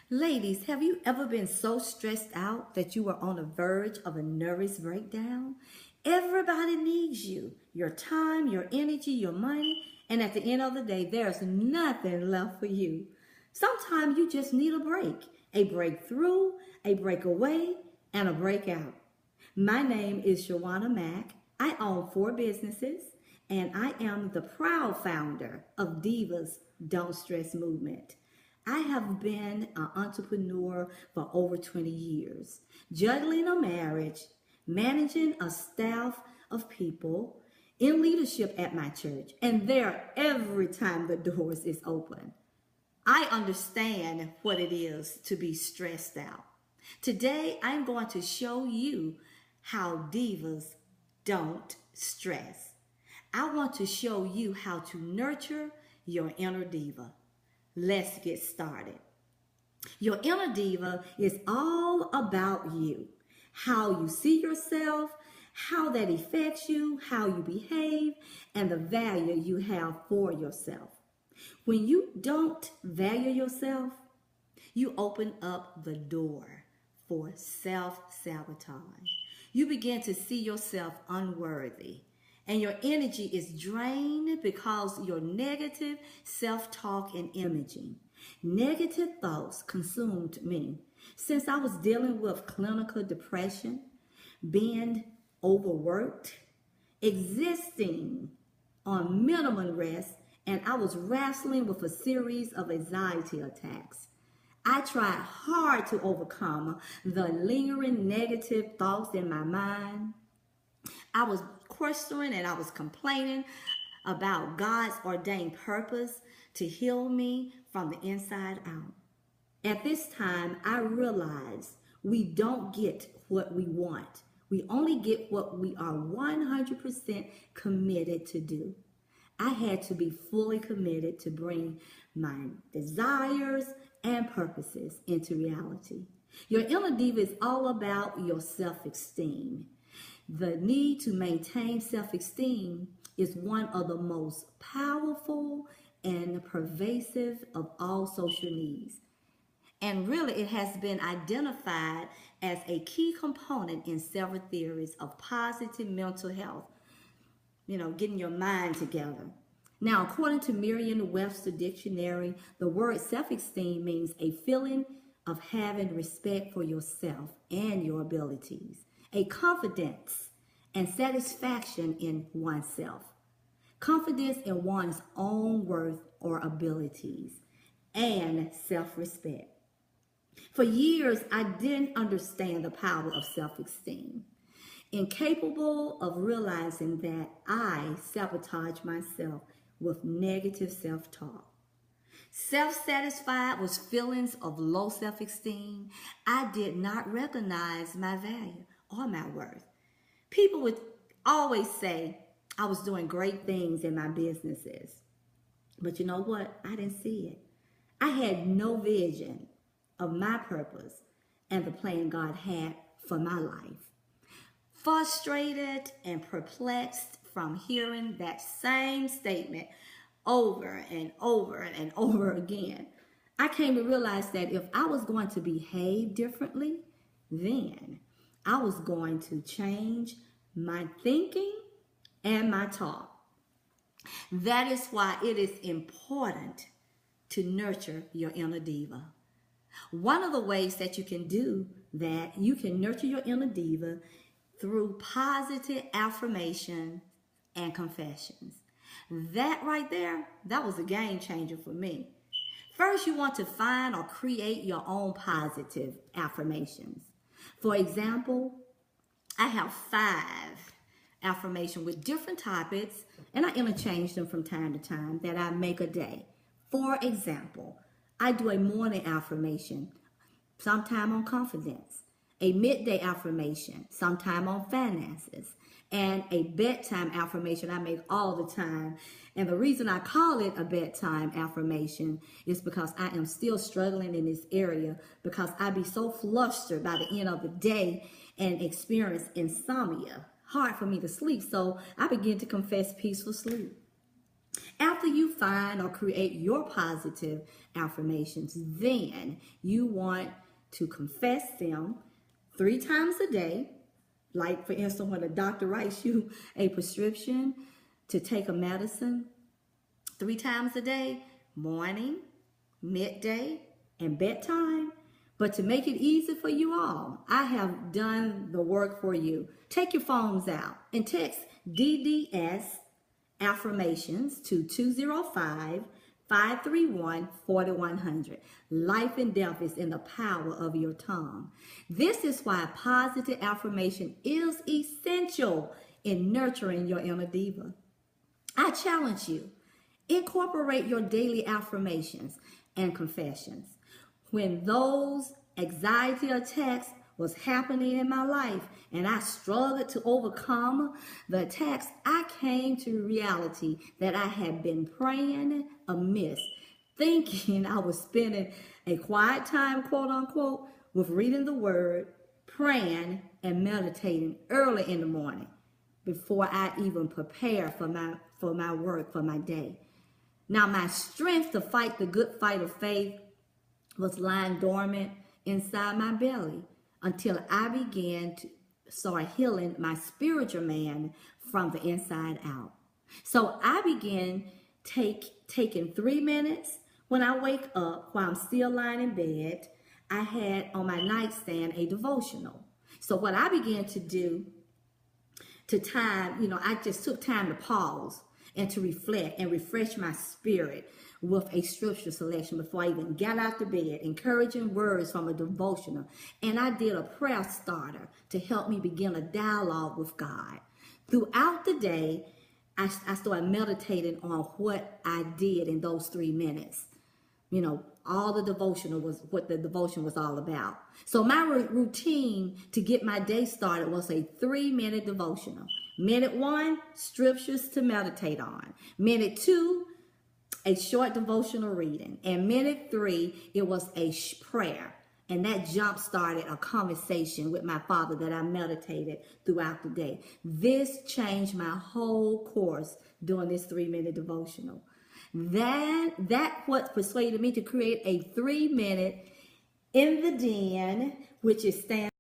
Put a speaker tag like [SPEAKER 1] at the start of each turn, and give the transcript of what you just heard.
[SPEAKER 1] Ladies, have you ever been so stressed out that you were on the verge of a nervous breakdown? Everybody needs you, your time, your energy, your money, and at the end of the day, there's nothing left for you. Sometimes you just need a breakthrough, a breakaway, and a breakout. My name is Shawana Mack. I own 4 businesses, and I am the proud founder of Divas Don't Stress movement. I have been an entrepreneur for over 20 years, juggling a marriage, managing a staff of people, in leadership at my church, and there every time the doors is open. I understand what it is to be stressed out. Today, I'm going to show you how divas don't stress. I want to show you how to nurture your inner diva. Let's get started. Your inner diva is all about you, how you see yourself, how that affects you, how you behave, and the value you have for yourself. When you don't value yourself, you open up the door for self-sabotage. You begin to see yourself unworthy, and your energy is drained because your negative self-talk and imaging. Negative thoughts consumed me since I was dealing with clinical depression, being overworked, existing on minimum rest, and I was wrestling with a series of anxiety attacks. I tried hard to overcome the lingering negative thoughts in my mind. I was questioning and I was complaining about God's ordained purpose to heal me from the inside out. At this time, I realized we don't get what we want. We only get what we are 100% committed to do. I had to be fully committed to bring my desires and purposes into reality. Your inner diva is all about your self-esteem. The need to maintain self-esteem is one of the most powerful and pervasive of all social needs. And really, it has been identified as a key component in several theories of positive mental health, getting your mind together. Now, according to Merriam-Webster Dictionary, the word self-esteem means a feeling of having respect for yourself and your abilities, a confidence and satisfaction in oneself, confidence in one's own worth or abilities, and self-respect. For years, I didn't understand the power of self-esteem, incapable of realizing that I sabotage myself with negative self-talk. Self-satisfied with feelings of low self-esteem, I did not recognize my value or my worth. People would always say I was doing great things in my businesses. But you know what? I didn't see it. I had no vision of my purpose and the plan God had for my life. Frustrated and perplexed from hearing that same statement over and over and over again, I came to realize that if I was going to behave differently, then I was going to change my thinking and my talk. That is why it is important to nurture your inner diva. One of the ways that you can do that, you can nurture your inner diva through positive affirmation and confessions. That right there, that was a game changer for me. First, you want to find or create your own positive affirmations. For example, I have 5 affirmations with different topics, and I interchange them from time to time that I make a day. For example, I do a morning affirmation, sometime on confidence, a midday affirmation, sometime on finances, and a bedtime affirmation I make all the time. And the reason I call it a bedtime affirmation is because I am still struggling in this area, because I be so flustered by the end of the day and experience insomnia, hard for me to sleep. So I begin to confess peaceful sleep. After you find or create your positive affirmations, then you want to confess them 3 times a day. Like, for instance, when a doctor writes you a prescription to take a medicine 3 times a day, morning, midday, and bedtime. But to make it easy for you all, I have done the work for you. Take your phones out and text DDS affirmations to 205-531-4100. Life and death is in the power of your tongue. This is why positive affirmation is essential in nurturing your inner diva. I challenge you, incorporate your daily affirmations and confessions. When those anxiety attacks was happening in my life and I struggled to overcome the attacks, I came to reality that I had been praying amiss, thinking I was spending a quiet time, quote unquote, with reading the word, praying, and meditating early in the morning before I even prepare for my work, for my day. Now, my strength to fight the good fight of faith was lying dormant inside my belly until I began to start healing my spiritual man from the inside out. So I began taking 3 minutes when I wake up while I'm still lying in bed. I had on my nightstand a devotional. So what I began to do I just took time to pause and to reflect and refresh my spirit with a scripture selection before I even got out the bed, encouraging words from a devotional. And I did a prayer starter to help me begin a dialogue with God. Throughout the day, I started meditating on what I did in those 3 minutes. All the devotional was what the devotion was all about. So my routine to get my day started was a 3-minute devotional. Minute 1, scriptures to meditate on. Minute 2, a short devotional reading. And minute 3, it was a prayer. And that jump started a conversation with my Father that I meditated throughout the day. This changed my whole course during this 3-minute devotional. That what persuaded me to create a 3-minute in the den, which is stand